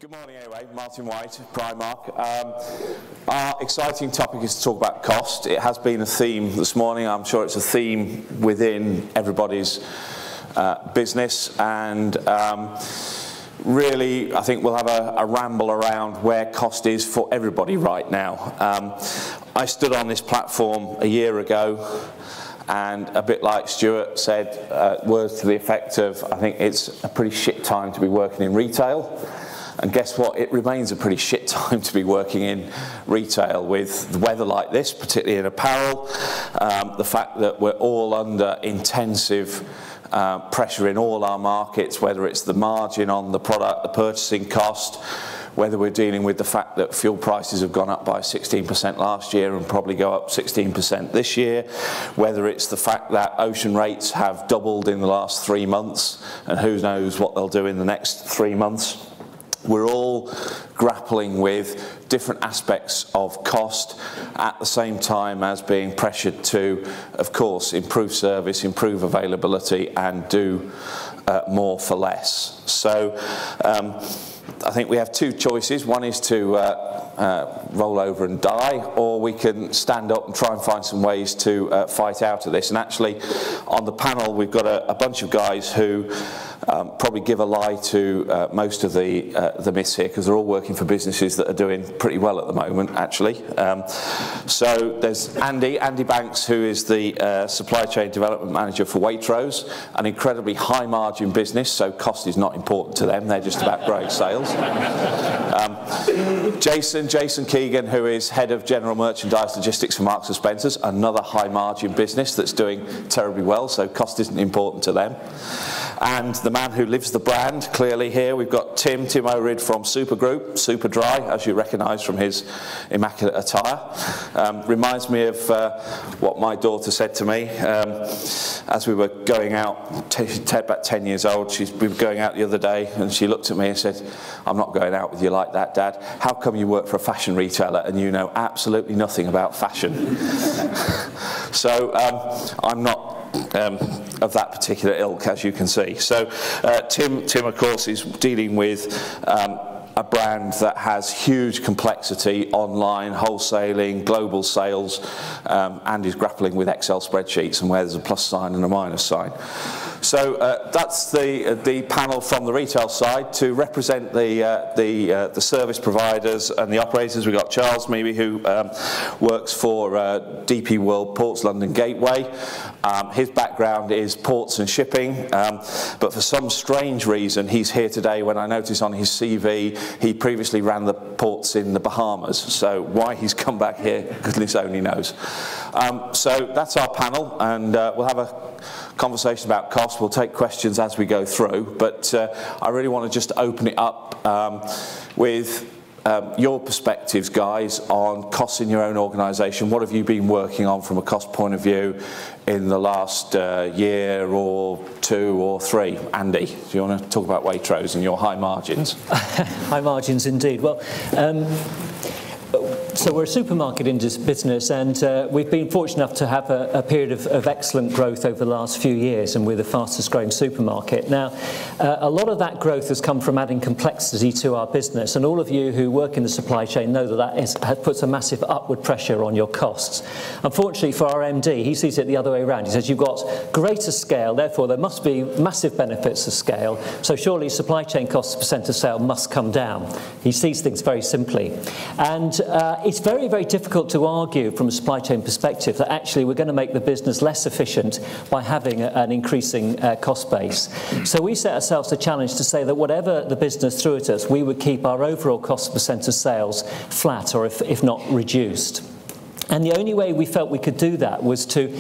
Good morning anyway, Martin White, Primark. Our exciting topic is to talk about cost. It has been a theme this morning. I'm sure it's a theme within everybody's business, and really I think we'll have a ramble around where cost is for everybody right now. I stood on this platform a year ago, and a bit like Stuart said, words to the effect of, I think it's a pretty shit time to be working in retail. And guess what? It remains a pretty shit time to be working in retail with the weather like this, particularly in apparel. The fact that we're all under intensive pressure in all our markets, whether it's the margin on the product, the purchasing cost, whether we're dealing with the fact that fuel prices have gone up by 16% last year and probably go up 16% this year, whether it's the fact that ocean rates have doubled in the last 3 months, and who knows what they'll do in the next 3 months. We're all grappling with different aspects of cost at the same time as being pressured to, of course, improve service, improve availability, and do more for less. So I think we have two choices. One is to roll over and die, or we can stand up and try and find some ways to fight out of this. And actually, on the panel, we've got a bunch of guys who probably give a lie to most of the myths here, because they're all working for businesses that are doing pretty well at the moment, actually. So there's Andy Banks, who is the Supply Chain Development Manager for Waitrose, an incredibly high margin business, so cost is not important to them, they're just about growing sales. Jason Keegan, who is Head of General Merchandise Logistics for Marks & Spencer's, another high margin business that's doing terribly well, so cost isn't important to them. And the man who lives the brand, clearly here, we've got Tim O'Rid from Supergroup, super dry, as you recognise from his immaculate attire. Reminds me of what my daughter said to me as we were going out, about 10 years old. We were going out the other day, and she looked at me and said, "I'm not going out with you like that, Dad. How come you work for a fashion retailer and you know absolutely nothing about fashion?" So I'm not of that particular ilk, as you can see. So Tim, of course, is dealing with a brand that has huge complexity, online, wholesaling, global sales, and is grappling with Excel spreadsheets and where there's a plus sign and a minus sign. So that's the panel from the retail side. To represent the service providers and the operators, we've got Charles Meeby, who works for DP World Ports London Gateway. His background is ports and shipping, but for some strange reason he's here today when I notice on his CV he previously ran the ports in the Bahamas. So why he's come back here, goodness only knows. So that's our panel, and we'll have a conversation about cost. We'll take questions as we go through, but I really want to just open it up with your perspectives, guys, on costs in your own organisation. What have you been working on from a cost point of view in the last year or 2 or 3? Andy, do you want to talk about Waitrose and your high margins? High margins indeed. Well, so we're a supermarket business, and we've been fortunate enough to have a period of excellent growth over the last few years, and we're the fastest growing supermarket. Now, a lot of that growth has come from adding complexity to our business, and all of you who work in the supply chain know that puts a massive upward pressure on your costs. Unfortunately for our MD, he sees it the other way around. He says you've got greater scale, therefore there must be massive benefits of scale, so surely supply chain costs % of sale must come down. He sees things very simply. And it's very, very difficult to argue from a supply chain perspective that actually we're going to make the business less efficient by having an increasing cost base. So we set ourselves a challenge to say that whatever the business threw at us, we would keep our overall cost % of sales flat, or if not reduced. And the only way we felt we could do that was to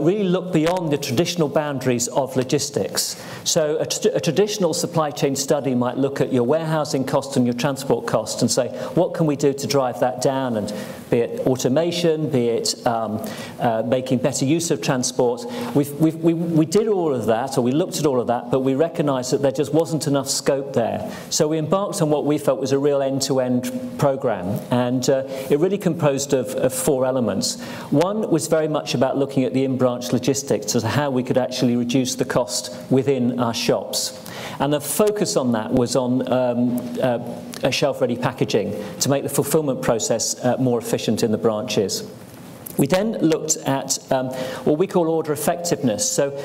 really look beyond the traditional boundaries of logistics. So a traditional supply chain study might look at your warehousing cost and your transport cost and say, what can we do to drive that down? And be it automation, be it making better use of transport. We did all of that, or we looked at all of that, but we recognised that there just wasn't enough scope there. So we embarked on what we felt was a real end-to-end programme, and it really composed of 4 elements. One was very much about looking at the in-branch logistics as to how we could actually reduce the cost within our shops. And the focus on that was on shelf-ready packaging to make the fulfillment process more efficient in the branches. We then looked at what we call order effectiveness. So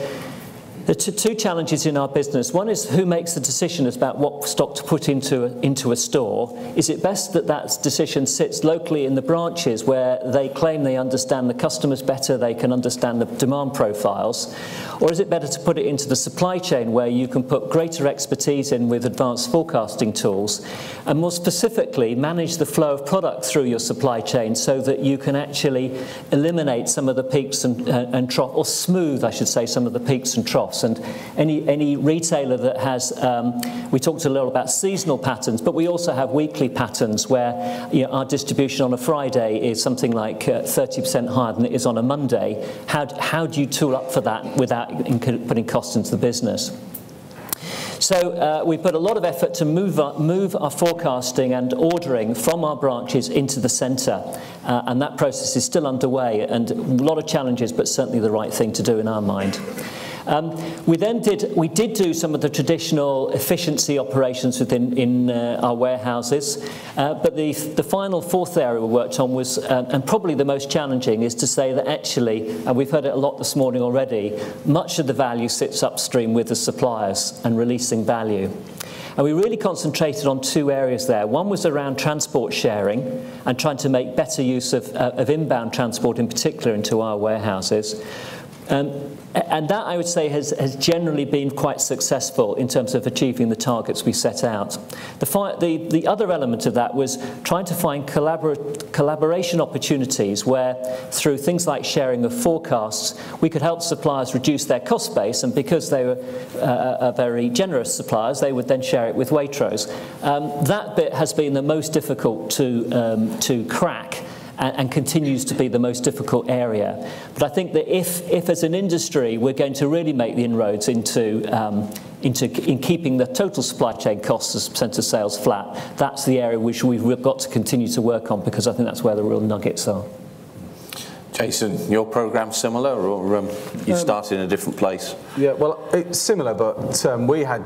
the two challenges in our business. One is who makes the decision about what stock to put into a store. Is it best that that decision sits locally in the branches where they claim they understand the customers better, they can understand the demand profiles? Or is it better to put it into the supply chain where you can put greater expertise in with advanced forecasting tools and more specifically manage the flow of product through your supply chain so that you can actually eliminate some of the peaks and troughs, or smooth, I should say, some of the peaks and troughs. And any retailer that has, we talked a little about seasonal patterns, but we also have weekly patterns where our distribution on a Friday is something like 30% higher than it is on a Monday. How do you tool up for that without putting costs into the business? So we put a lot of effort to move our forecasting and ordering from our branches into the centre, and that process is still underway, and a lot of challenges, but certainly the right thing to do in our mind. We did do some of the traditional efficiency operations within our warehouses, but the final fourth area we worked on was, and probably the most challenging, is to say that actually, and we've heard it a lot this morning already, much of the value sits upstream with the suppliers and releasing value. And we really concentrated on two areas there. One was around transport sharing and trying to make better use of inbound transport, in particular into our warehouses. And that, I would say, has generally been quite successful in terms of achieving the targets we set out. The other element of that was trying to find collaboration opportunities where, through things like sharing of forecasts, we could help suppliers reduce their cost base, and because they were very generous suppliers, they would then share it with Waitrose. That bit has been the most difficult to crack, and continues to be the most difficult area. But I think that if as an industry we're going to really make the inroads into keeping the total supply chain costs as a percent of sales flat, that's the area which we've got to continue to work on, because I think that's where the real nuggets are. Jason, your programme similar, or you started in a different place? Yeah, well, it's similar, but we had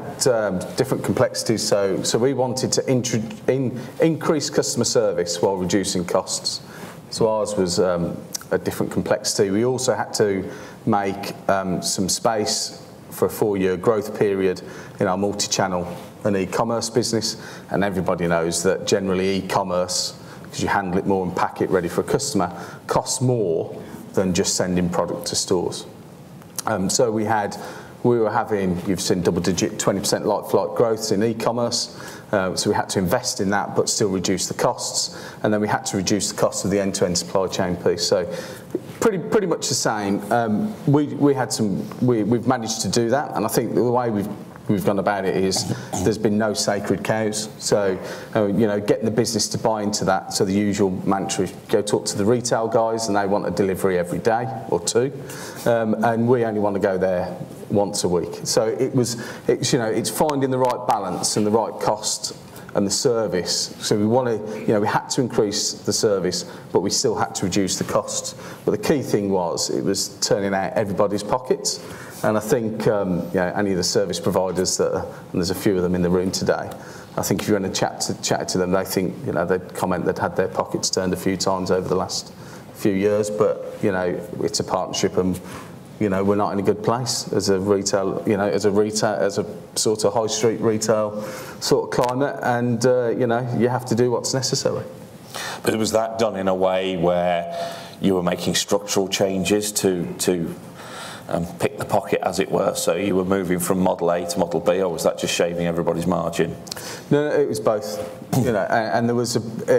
different complexities. So we wanted to increase customer service while reducing costs. So ours was a different complexity. We also had to make some space for a 4-year growth period in our multi-channel and e-commerce business. And everybody knows that generally e-commerce, because you handle it more and pack it ready for a customer, costs more than just sending product to stores. So we were having, you've seen double-digit 20% like-for-like growth in e-commerce. So we had to invest in that, but still reduce the costs. And then we had to reduce the cost of the end-to-end supply chain piece. So pretty much the same. We've managed to do that, and I think the way we've gone about it is there's been no sacred cows. So, getting the business to buy into that. So the usual mantra, go talk to the retail guys and they want a delivery every day or two. And we only want to go there once a week. So it's finding the right balance and the right cost and the service. So we had to increase the service, but we still had to reduce the costs. But the key thing was, it was turning out everybody's pockets. And I think any of the service providers and there's a few of them in the room today, I think if you're going to chat to them, they think, they'd comment they'd had their pockets turned a few times over the last few years, but it's a partnership, and we're not in a good place as a retail, as a sort of high street retail sort of climate, and you have to do what's necessary. But was that done in a way where you were making structural changes to pick the pocket, as it were? So you were moving from Model A to Model B, or was that just shaving everybody's margin? No, it was both. And there was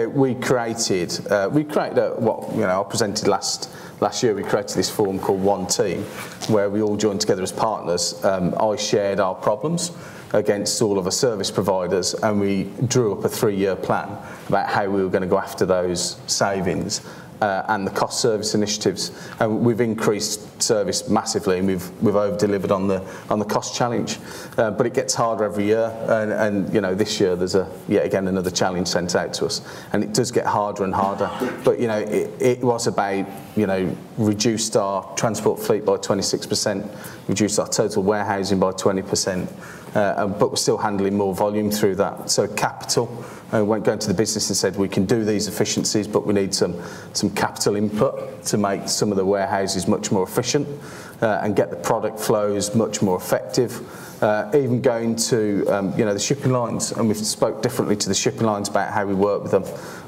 we created what I presented last year. We created this forum called One Team, where we all joined together as partners. I shared our problems against all of the service providers, and we drew up a 3-year plan about how we were going to go after those savings. And the cost service initiatives, and we've increased service massively, and we've over-delivered on the cost challenge. But it gets harder every year, and this year there's yet again another challenge sent out to us, and it does get harder and harder. But it was about reduced our transport fleet by 26%, reduced our total warehousing by 20%. but we're still handling more volume through that. So capital, won't go into the business and said we can do these efficiencies, but we need some capital input to make some of the warehouses much more efficient and get the product flows much more effective. Even going to the shipping lines, and we've spoke differently to the shipping lines about how we work with them.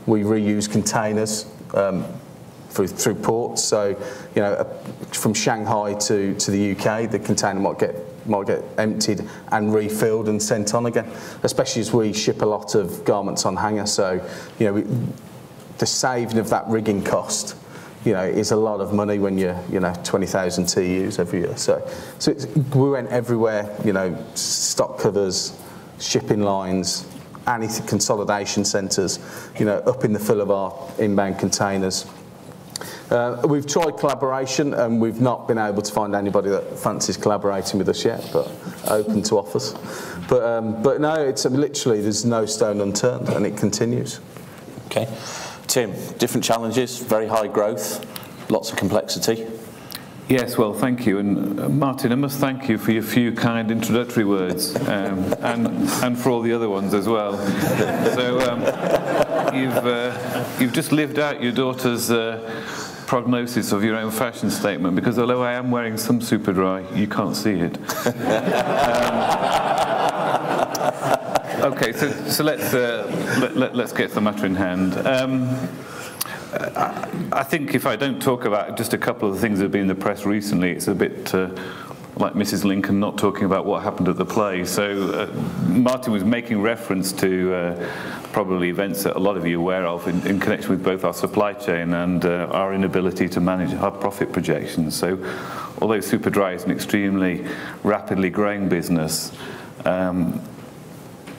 We reuse containers through ports, so from Shanghai to the UK, the container might get emptied and refilled and sent on again, especially as we ship a lot of garments on hanger. So the saving of that rigging cost is a lot of money when you're 20,000 TEUs every year. So we went everywhere, stock covers, shipping lines, anything, consolidation centres, up in the fill of our inbound containers. We've tried collaboration and we've not been able to find anybody that fancies collaborating with us yet, but open to offers. But no, it's literally there's no stone unturned and it continues. Okay. Tim, different challenges, very high growth, lots of complexity. Yes, well, thank you. And Martin, I must thank you for your few kind introductory words and for all the other ones as well. So you've just lived out your daughter's prognosis of your own fashion statement, because although I am wearing some Superdry, you can't see it. Okay, so let's get the matter in hand. I think if I don't talk about just a couple of the things that have been in the press recently, it's a bit like Mrs. Lincoln not talking about what happened at the play. So Martin was making reference to probably events that a lot of you are aware of in connection with both our supply chain and our inability to manage our profit projections. So although Superdry is an extremely rapidly growing business,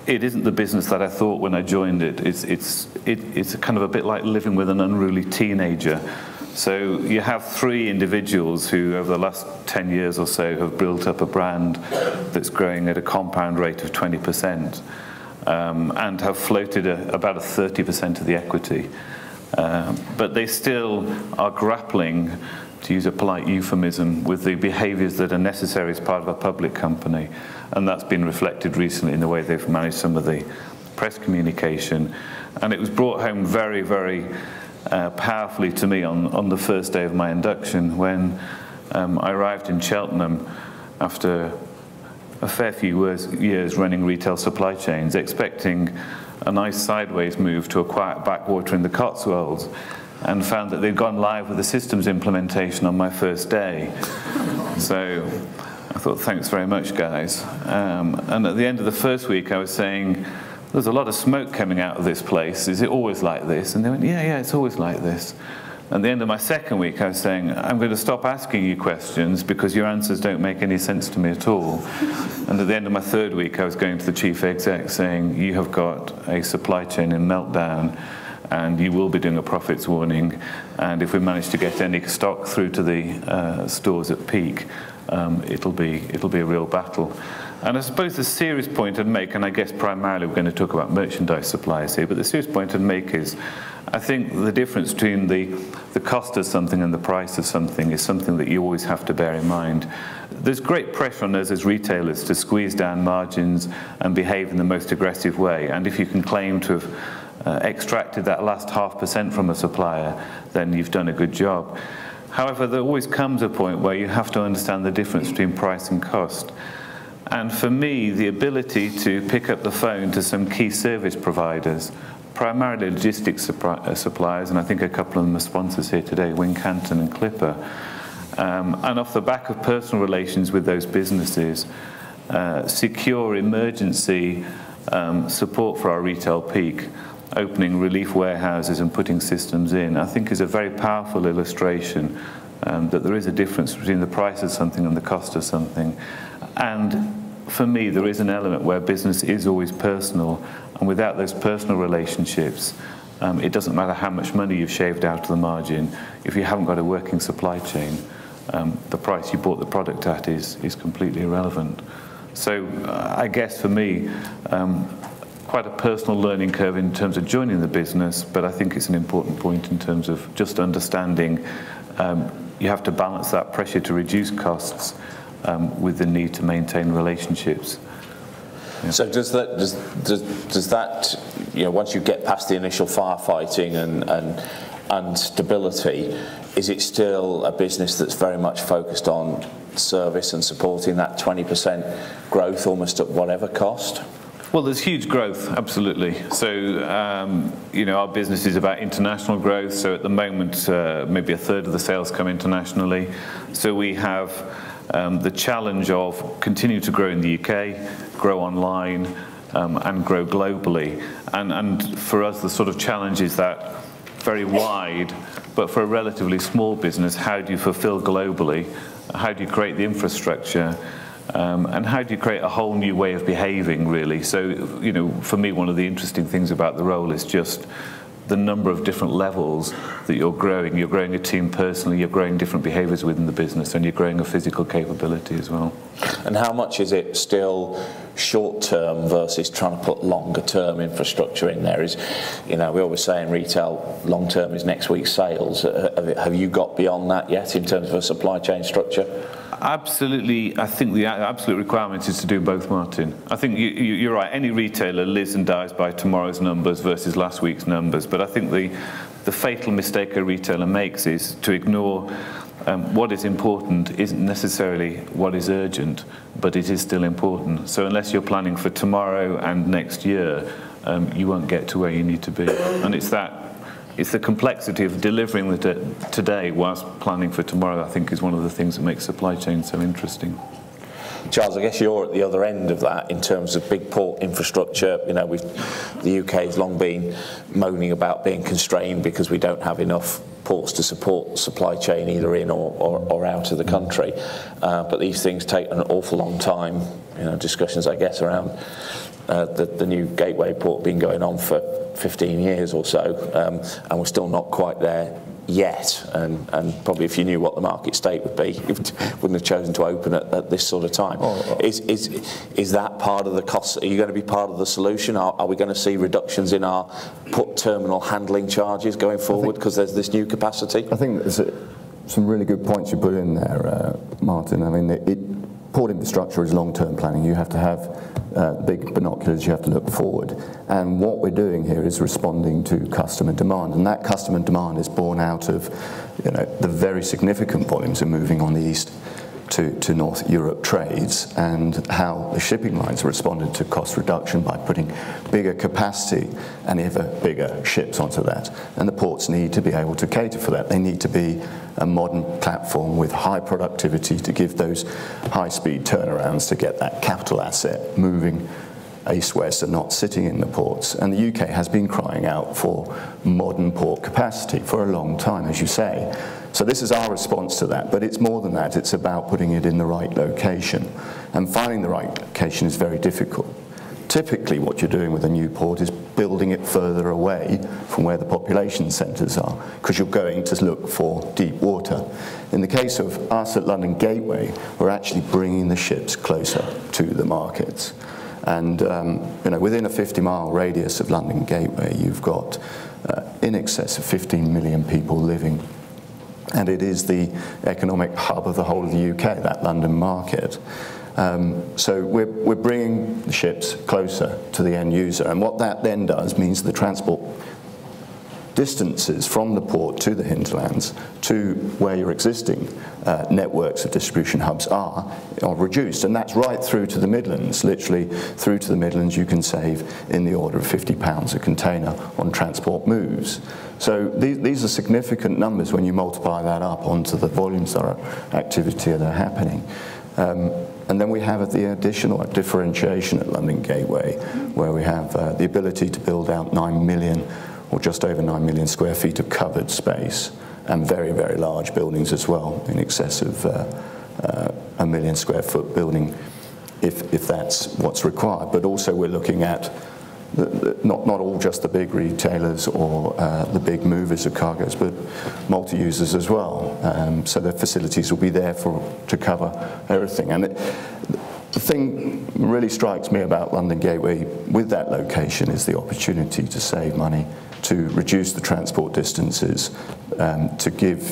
it isn't the business that I thought when I joined it. It's kind of a bit like living with an unruly teenager. So you have three individuals who over the last 10 years or so have built up a brand that's growing at a compound rate of 20% and have floated about 30% of the equity. But they still are grappling, to use a polite euphemism, with the behaviours that are necessary as part of a public company. And that's been reflected recently in the way they've managed some of the press communication. And it was brought home very, very powerfully to me on the first day of my induction when I arrived in Cheltenham after a fair few years running retail supply chains, expecting a nice sideways move to a quiet backwater in the Cotswolds, and found that they'd gone live with the systems implementation on my first day. So I thought, thanks very much, guys. And at the end of the first week, I was saying, there's a lot of smoke coming out of this place. Is it always like this? And they went, yeah, it's always like this. At the end of my second week, I was saying, I'm going to stop asking you questions because your answers don't make any sense to me at all. And at the end of my third week, I was going to the chief exec saying, you have got a supply chain in meltdown, and you will be doing a profits warning. And if we manage to get any stock through to the stores at peak, it'll be a real battle. And I suppose the serious point I'd make, and I guess primarily we're going to talk about merchandise suppliers here, but the serious point I'd make is I think the difference between the cost of something and the price of something is something that you always have to bear in mind. There's great pressure on us as retailers to squeeze down margins and behave in the most aggressive way. And if you can claim to have extracted that last 0.5% from a supplier, then you've done a good job. However, there always comes a point where you have to understand the difference between price and cost. And for me, the ability to pick up the phone to some key service providers, primarily logistics suppliers, and I think a couple of them are sponsors here today, Wincanton and Clipper, and off the back of personal relations with those businesses, secure emergency support for our retail peak, opening relief warehouses and putting systems in, I think is a very powerful illustration that there is a difference between the price of something and the cost of something. And for me, there is an element where business is always personal, and without those personal relationships, it doesn't matter how much money you've shaved out of the margin. If you haven't got a working supply chain, the price you bought the product at is completely irrelevant. So I guess for me, quite a personal learning curve in terms of joining the business, but I think it's an important point in terms of just understanding you have to balance that pressure to reduce costs with the need to maintain relationships. Yeah. So does that once you get past the initial firefighting and stability, is it still a business that's very much focused on service and supporting that 20% growth almost at whatever cost? Well, there's huge growth, absolutely. So, our business is about international growth. So at the moment, maybe a third of the sales come internationally. So we have the challenge of continue to grow in the UK, grow online, and grow globally. And for us, the sort of challenge is that very wide, but for a relatively small business, how do you fulfill globally? How do you create the infrastructure? And how do you create a whole new way of behaving, really? So, for me, one of the interesting things about the role is just the number of different levels that you're growing. You're growing a team personally, you're growing different behaviours within the business, and you're growing a physical capability as well. And how much is it still short-term versus trying to put longer-term infrastructure in there? We always say in retail, long-term is next week's sales. Have you got beyond that yet in terms of a supply chain structure? Absolutely. I think the absolute requirement is to do both, Martin. I think you're right. Any retailer lives and dies by tomorrow's numbers versus last week's numbers. But I think the fatal mistake a retailer makes is to ignore what is important isn't necessarily what is urgent, but it is still important. So unless you're planning for tomorrow and next year, you won't get to where you need to be. And it's the complexity of delivering today whilst planning for tomorrow, I think, is one of the things that makes supply chain so interesting. Charles, I guess you're at the other end of that in terms of big port infrastructure. The UK has long been moaning about being constrained because we don't have enough ports to support supply chain either in or out of the country. But these things take an awful long time. Discussions, I guess, around the new Gateway port being going on for 15 years or so, and we're still not quite there yet, and probably if you knew what the market state would be, you wouldn't have chosen to open at this sort of time. Is that part of the cost? Are you going to be part of the solution? Are we going to see reductions in our port terminal handling charges going forward because there's this new capacity? I think there's some really good points you put in there, Martin. I mean, port infrastructure is long-term planning. You have to have big binoculars, you have to look forward. And what we're doing here is responding to customer demand. And that customer demand is born out of the very significant volumes are moving on the east to North Europe trades, and how the shipping lines responded to cost reduction by putting bigger capacity and ever bigger ships onto that. And the ports need to be able to cater for that. They need to be a modern platform with high productivity to give those high-speed turnarounds to get that capital asset moving east-west and not sitting in the ports. And the UK has been crying out for modern port capacity for a long time, as you say. So this is our response to that, but it's more than that. It's about putting it in the right location. And finding the right location is very difficult. Typically what you're doing with a new port is building it further away from where the population centres are, because you're going to look for deep water. In the case of us at London Gateway, we're actually bringing the ships closer to the markets. And within a 50-mile radius of London Gateway, you've got in excess of 15 million people living. And it is the economic hub of the whole of the UK, that London market. So we're bringing the ships closer to the end user. And what that then does means the transport distances from the port to the hinterlands to where your existing networks of distribution hubs are reduced. And that's right through to the Midlands. Literally through to the Midlands you can save in the order of £50 a container on transport moves. So these are significant numbers when you multiply that up onto the volumes that are activity that are happening. And then we have the additional differentiation at London Gateway, where we have the ability to build out 9 million or just over 9 million square feet of covered space, and very, very large buildings as well, in excess of a million square foot building, if that's what's required. But also we're looking at not all just the big retailers or the big movers of cargoes, but multi-users as well. So the facilities will be there to cover everything. And the thing that really strikes me about London Gateway with that location is the opportunity to save money, to reduce the transport distances, to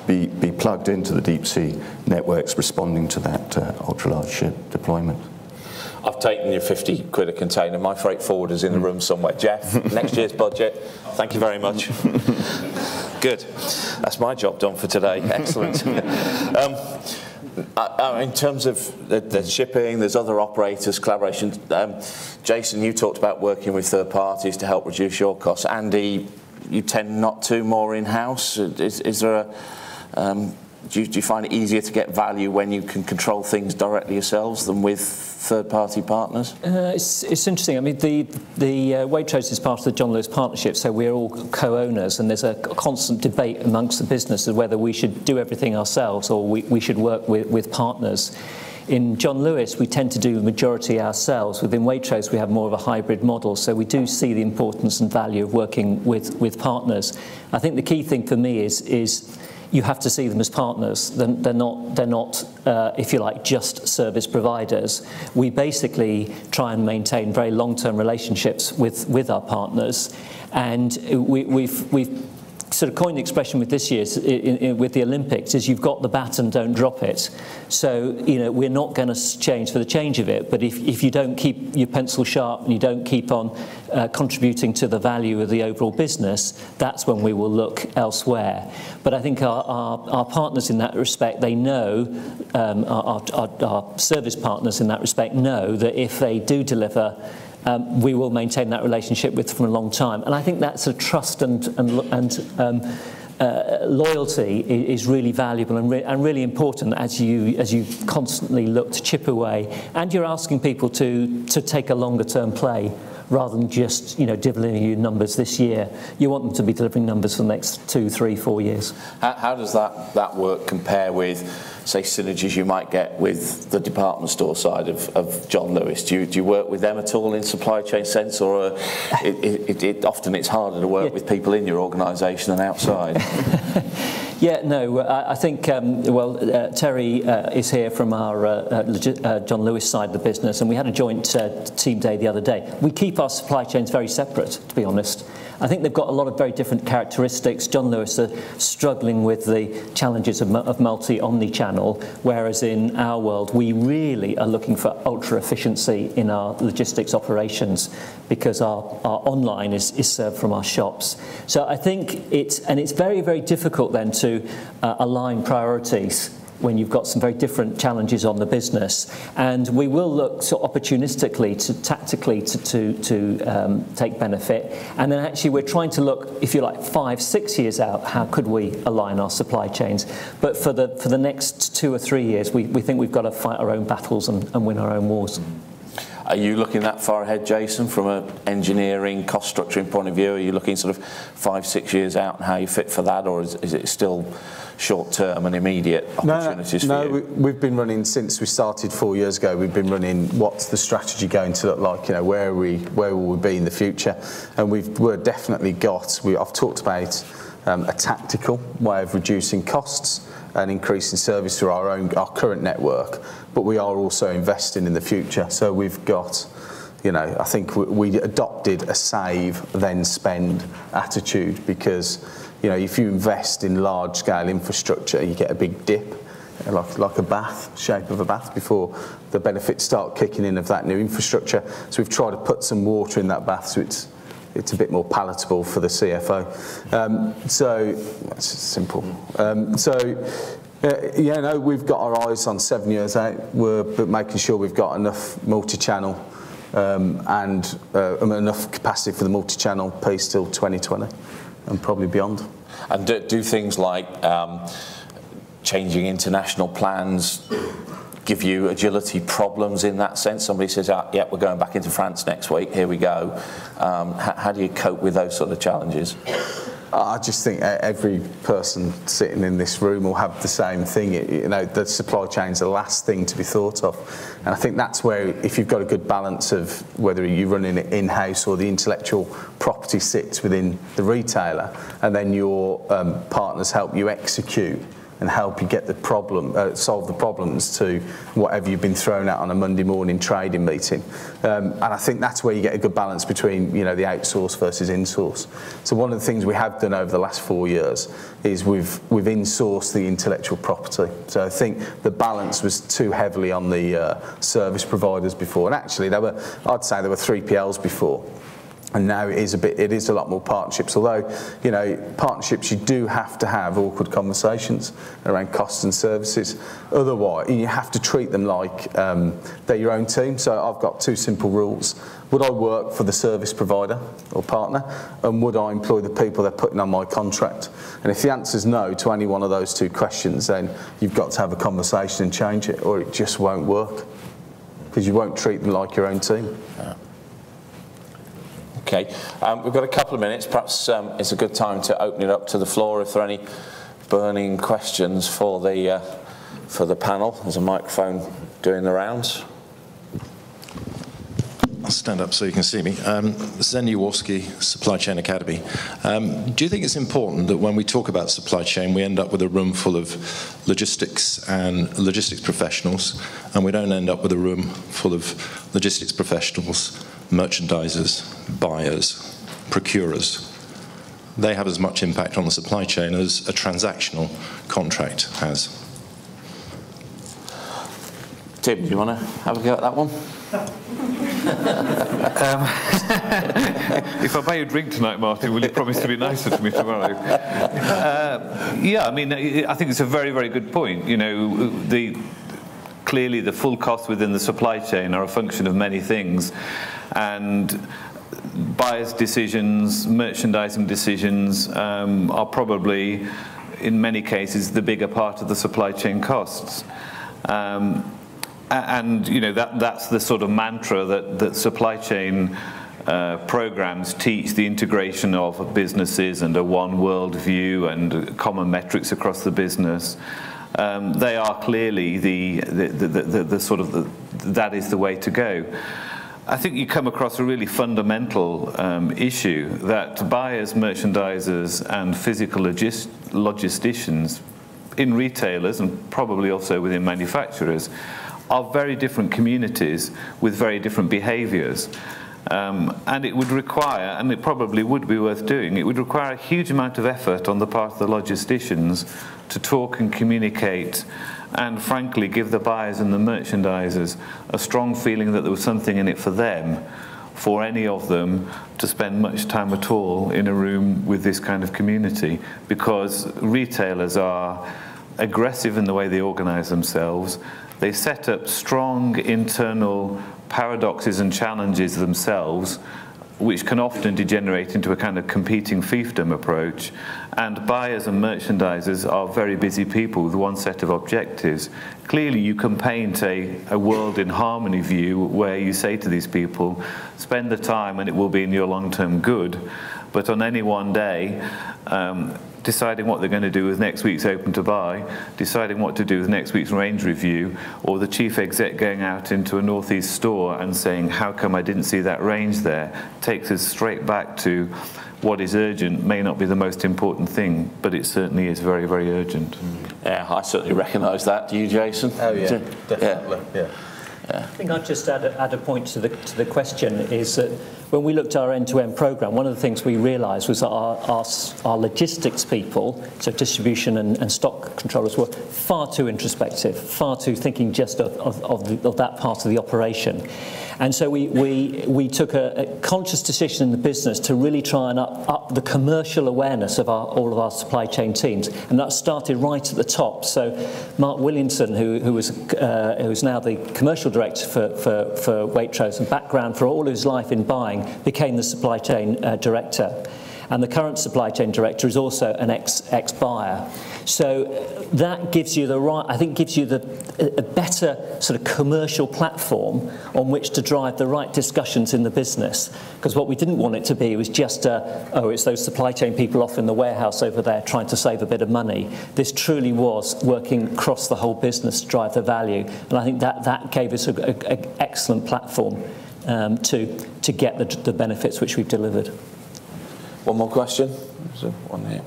be plugged into the deep sea networks responding to that ultra-large ship deployment. I've taken your 50 quid a container. My freight forwarder's in the room somewhere. Jeff, next year's budget. Thank you very much. Good. That's my job done for today. Excellent. In terms of the shipping, there's other operators, collaboration. Jason, you talked about working with third parties to help reduce your costs. Andy, you tend not to, more in-house. Is there a... Do you find it easier to get value when you can control things directly yourselves than with third-party partners? It's interesting. I mean, the Waitrose is part of the John Lewis Partnership, so we're all co-owners, and there's a constant debate amongst the business of whether we should do everything ourselves or we should work with partners. In John Lewis, we tend to do the majority ourselves. Within Waitrose, we have more of a hybrid model, so we do see the importance and value of working with partners. I think the key thing for me is you have to see them as partners. They're not, if you like, just service providers. We basically try and maintain very long-term relationships with our partners, and we've sort of coined the expression with this year's with the Olympics is you've got the bat and don't drop it. So we're not going to change for the change of it, but if you don't keep your pencil sharp and you don't keep on contributing to the value of the overall business, that's when we will look elsewhere. But I think our partners in that respect, they know, our service partners in that respect know that if they do deliver, we will maintain that relationship with them for a long time. And I think that's a trust and loyalty is really valuable and really important as you constantly look to chip away. And you're asking people to take a longer term play rather than just delivering you numbers this year. You want them to be delivering numbers for the next 2, 3, 4 years. How does that work compare with, say, synergies you might get with the department store side of John Lewis? Do you work with them at all in supply chain sense, or often it's harder to work with people in your organisation than outside? Yeah, no, I think, Terry is here from our John Lewis side of the business, and we had a joint team day the other day. We keep our supply chains very separate, to be honest. I think they've got a lot of very different characteristics. John Lewis are struggling with the challenges of omni-channel, whereas in our world, we really are looking for ultra efficiency in our logistics operations because our online is served from our shops. So I think it's very, very difficult then to align priorities when you've got some very different challenges on the business, and we will look opportunistically tactically to take benefit, and then actually we're trying to look, if you like, 5, 6 years out, how could we align our supply chains? But for the next 2 or 3 years, we think we've got to fight our own battles and win our own wars. Are you looking that far ahead, Jason, from an engineering, cost structuring point of view? Are you looking sort of 5, 6 years out and how you fit for that, or is it still short-term and immediate opportunities for you? No, we've been running since we started 4 years ago. We've been running what's the strategy going to look like, where will we be in the future? And we've definitely got, I've talked about a tactical way of reducing costs and increasing service through our current network, but we are also investing in the future. So we've got, I think we adopted a save then spend attitude, because if you invest in large scale infrastructure, you get a big dip, like a bath, shape of a bath, before the benefits start kicking in of that new infrastructure. So we've tried to put some water in that bath so it's a bit more palatable for the CFO. So that's simple. We've got our eyes on 7 years out. We're making sure we've got enough multi-channel and enough capacity for the multi-channel piece till 2020 and probably beyond. And do things like changing international plans give you agility problems in that sense? Somebody says, yeah, we're going back into France next week, here we go. How do you cope with those sort of challenges? I just think every person sitting in this room will have the same thing. The supply chain's the last thing to be thought of. And I think that's where, if you've got a good balance of whether you're running it in-house or the intellectual property sits within the retailer, and then your partners help you execute and help you get the problem, solve the problems to whatever you've been thrown at on a Monday morning trading meeting. And I think that's where you get a good balance between, you know, the outsource versus insource. So one of the things we have done over the last 4 years is we've insourced the intellectual property. So I think the balance was too heavily on the service providers before, and actually I'd say there were 3PLs before. And now it is a lot more partnerships. Although, you know, partnerships, you do have to have awkward conversations around costs and services. Otherwise, you have to treat them like they're your own team. So I've got 2 simple rules. Would I work for the service provider or partner? And would I employ the people they're putting on my contract? And if the answer's no to any one of those 2 questions, then you've got to have a conversation and change it, or it just won't work. Because you won't treat them like your own team. Yeah. Okay, we've got a couple of minutes. Perhaps it's a good time to open it up to the floor if there are any burning questions for the panel. There's a microphone doing the rounds. I'll stand up so you can see me. Zen Jaworski, Supply Chain Academy. Do you think it's important that when we talk about supply chain, we end up with a room full of logistics and logistics professionals, and we don't end up with a room full of logistics professionals, merchandisers, buyers, procurers? They have as much impact on the supply chain as a transactional contract has. Tim, do you want to have a go at that one? If I buy you a drink tonight, Martin, will you promise to be nicer to me tomorrow? Yeah, I mean, I think it's a very, very good point. You know, clearly the full costs within the supply chain are a function of many things, and buyers' decisions, merchandising decisions are probably, in many cases, the bigger part of the supply chain costs. And you know, that's the sort of mantra that supply chain programs teach, the integration of businesses and a one world view and common metrics across the business. They are clearly the sort of that is the way to go. I think you come across a really fundamental issue that buyers, merchandisers and physical logisticians in retailers and probably also within manufacturers are very different communities with very different behaviours. And it would require, and it probably would be worth doing, it would require a huge amount of effort on the part of the logisticians to talk and communicate and frankly give the buyers and the merchandisers a strong feeling that there was something in it for them, for any of them to spend much time at all in a room with this kind of community, because retailers are aggressive in the way they organise themselves. They set up strong internal paradoxes and challenges themselves, which can often degenerate into a kind of competing fiefdom approach. And buyers and merchandisers are very busy people with one set of objectives. Clearly, you can paint a world in harmony view where you say to these people, spend the time and it will be in your long-term good. But on any one day, deciding what they're going to do with next week's Open to Buy, deciding what to do with next week's range review, or the chief exec going out into a northeast store and saying, how come I didn't see that range there, takes us straight back to what is urgent may not be the most important thing, but it certainly is very, very urgent. Yeah, I certainly recognise that. Do you, Jason? Oh yeah, definitely. Yeah. I think I'd just add a point to the question is that when we looked at our end-to-end programme, one of the things we realised was that our logistics people, so distribution and stock controllers, were far too introspective, far too thinking just of that part of the operation. And so we took a conscious decision in the business to really try and up the commercial awareness of all of our supply chain teams, and that started right at the top. So Mark Williamson, who's now the commercial director for Waitrose and background for all his life in buying, became the supply chain director. And the current supply chain director is also an ex-buyer. So that gives you a better sort of commercial platform on which to drive the right discussions in the business. Because what we didn't want it to be was just, it's those supply chain people off in the warehouse over there trying to save a bit of money. This truly was working across the whole business to drive the value. And I think that gave us an excellent platform to get the benefits which we've delivered. One more question? There's one here.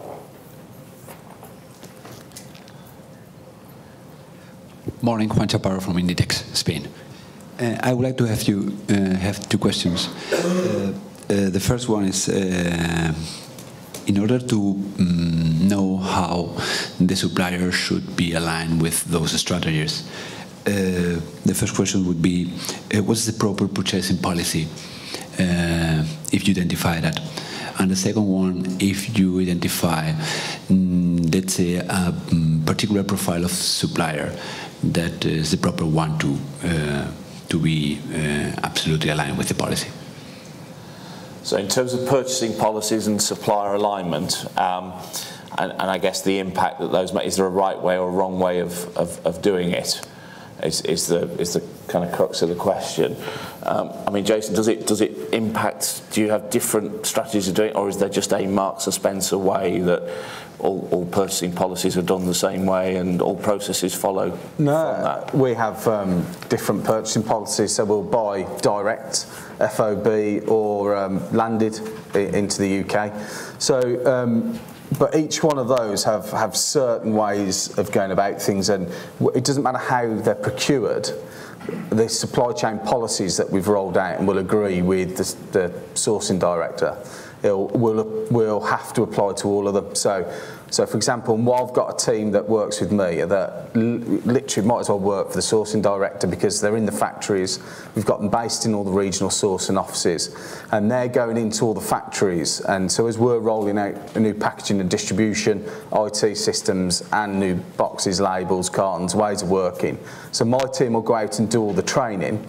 Morning, Juan Chaparro from Inditex, Spain. I would like to have you have two questions. The first one is, in order to know how the supplier should be aligned with those strategies, the first question would be, what's the proper purchasing policy, if you identify that? And the second one, if you identify, let's say, a particular profile of supplier that is the proper one to be absolutely aligned with the policy. So in terms of purchasing policies and supplier alignment, and I guess the impact that those make, is there a right way or a wrong way of doing it, is the kind of crux of the question. I mean, Jason, does it impact? Do you have different strategies of doing it, or is there just a Marks and Spencer way that all purchasing policies are done the same way and all processes follow? No, we have different purchasing policies. So we'll buy direct, FOB, or landed into the UK. So. But each one of those have certain ways of going about things, and it doesn't matter how they're procured. The supply chain policies that we've rolled out and will agree with the sourcing director, we'll have to apply to all of them. So for example, I've got a team that works with me that literally might as well work for the sourcing director because they're in the factories. We've got them based in all the regional sourcing offices, and they're going into all the factories. And so as we're rolling out a new packaging and distribution, IT systems, and new boxes, labels, cartons, ways of working. So my team will go out and do all the training,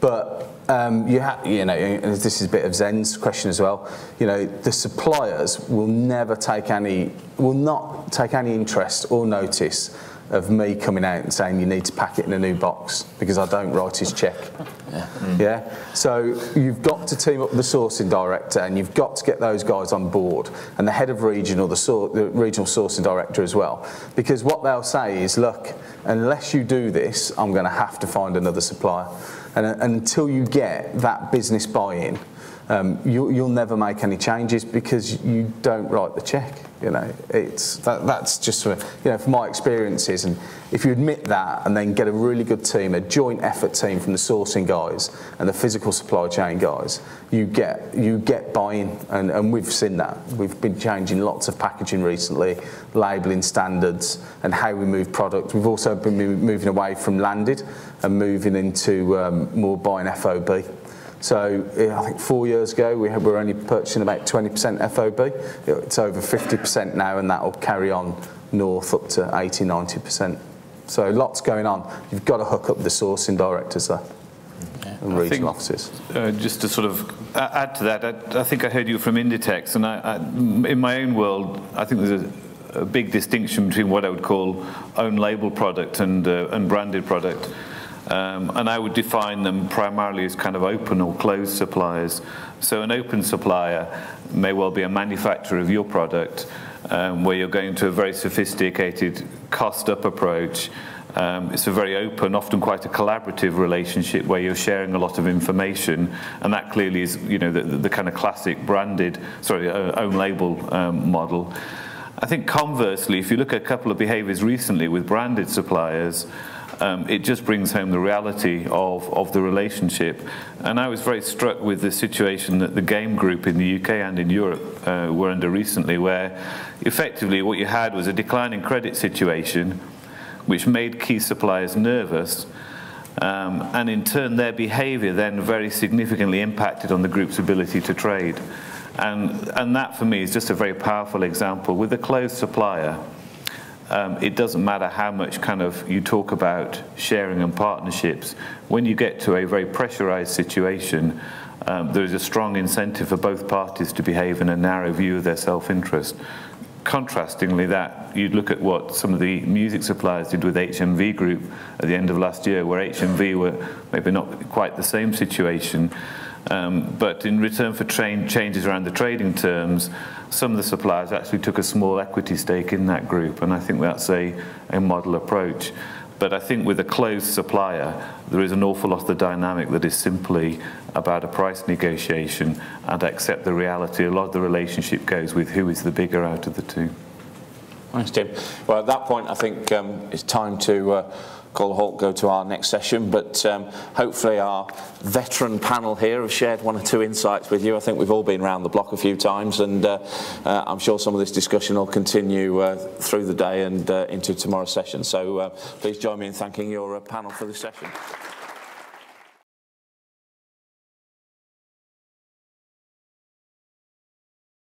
but you know, and this is a bit of Zen's question as well. You know, the suppliers will not take any interest or notice of me coming out and saying you need to pack it in a new box because I don't write his check. Yeah. So you've got to team up with the sourcing director, and you've got to get those guys on board, and the head of region or the regional sourcing director as well, because what they'll say is, look, unless you do this, I'm going to have to find another supplier. And until you get that business buy-in, you'll never make any changes because you don't write the check. You know, that's just from my experiences. And if you admit that, and then get a really good team, a joint effort team from the sourcing guys and the physical supply chain guys, you get buy-in, and we've seen that. We've been changing lots of packaging recently, labelling standards, and how we move product. We've also been moving away from landed and moving into more buying FOB. So I think 4 years ago we were only purchasing about 20% FOB. It's over 50% now, and that will carry on north up to 80–90%. So lots going on. You've got to hook up the sourcing directors there and regional offices. Just to sort of add to that, I think I heard you from Inditex, and in my own world, I think there's a big distinction between what I would call own label product and branded product. And I would define them primarily as kind of open or closed suppliers. So an open supplier may well be a manufacturer of your product, where you're going to a very sophisticated cost-up approach. It's a very open, often quite a collaborative relationship where you're sharing a lot of information, and that clearly is, you know, the kind of classic own label model. I think conversely, if you look at a couple of behaviours recently with branded suppliers, it just brings home the reality of the relationship. And I was very struck with the situation that the Game Group in the UK and in Europe were under recently, where effectively what you had was a declining credit situation which made key suppliers nervous, and in turn their behaviour then very significantly impacted on the group's ability to trade. And that for me is just a very powerful example. With a closed supplier, it doesn't matter how much kind of you talk about sharing and partnerships. When you get to a very pressurized situation, there is a strong incentive for both parties to behave in a narrow view of their self-interest. Contrastingly, that you'd look at what some of the music suppliers did with HMV Group at the end of last year, where HMV were maybe not quite the same situation, but in return for changes around the trading terms, some of the suppliers actually took a small equity stake in that group, and I think that's a model approach. But I think with a closed supplier, there is an awful lot of the dynamic that is simply about a price negotiation, and accept the reality. A lot of the relationship goes with who is the bigger out of the two. Thanks, Tim. Well, at that point, I think it's time to call a halt, go to our next session. But hopefully our veteran panel here have shared one or two insights with you. I think we've all been around the block a few times, and I'm sure some of this discussion will continue through the day and into tomorrow's session. So please join me in thanking your panel for this session.